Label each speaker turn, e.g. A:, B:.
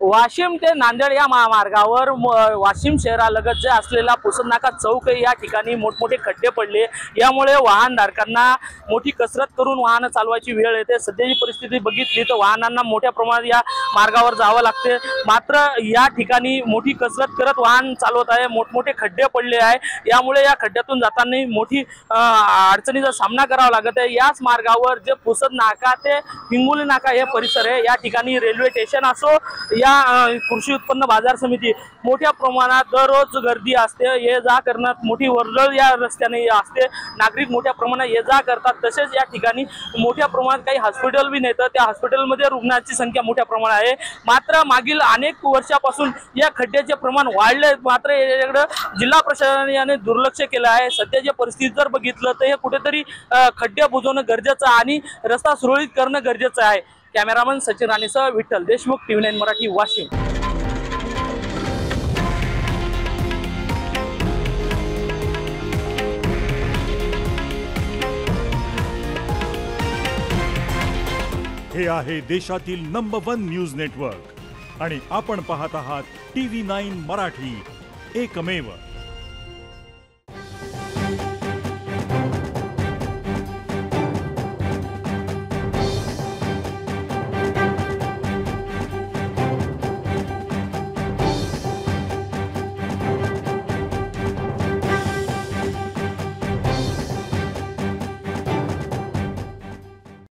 A: वाशिम ते नांदेड या महामार्गावर वाशिम शहरालगत जे असलेला पुसद नाका चौक या ठिकाणी मोठमोठे खड्डे पडले। यामुळे वाहनधारकांना मोठी कसरत करून वाहन चालवायची वेळ येते। सध्याची परिस्थिती बघितली तर वाहनांना मोठ्या प्रमाणात या मार्गावर जावं लागते। मात्र या ठिकाणी मोठी कसरत करत वाहन चालवत आहे। मोठमोठे खड्डे पडले आहे। यामुळे या खड्ड्यातून जाताना मोठी अडचणीचा सामना करावा लागत आहे। याच मार्गावर जे पुसद नाका ते हिंगोली नाका हे परिसर आहे। या ठिकाणी रेल्वे स्टेशन असो या कृषी उत्पन्न बाजार समिती मोठ्या प्रमाणात दररोज गर्दी असते। ये जा करण्यात मोठी वर्दळ या रस्त्याने असते। नागरिक मोठ्या प्रमाणात ये जा करतात। तसेच या ठिकाणी मोठ्या प्रमाणात काही हॉस्पिटल भी नेतात। त्या हॉस्पिटलमध्ये रुग्णांची संख्या मोठ्या प्रमाणात आहे। मात्र मागील अनेक वर्षापासून या खड्ड्याचे प्रमाण वाढले। मात्र याकडे जिल्हा प्रशासनाने याने दुर्लक्ष केलं आहे। सध्याची परिस्थिती जर बघितलं तर हे कुठेतरी खड्डे बुजवणं गरजेचं आणि रस्ता सुरळीत करणं गरजेचं आहे। Cameraman Sachin राणेसह Vitthal Deshmukh, TV9 Marathi, Washim.
B: हे आहे देशातील नंबर 1 न्यूज नेटवर्क आणि आपण पाहत आहात TV9 मराठी, एकमेव।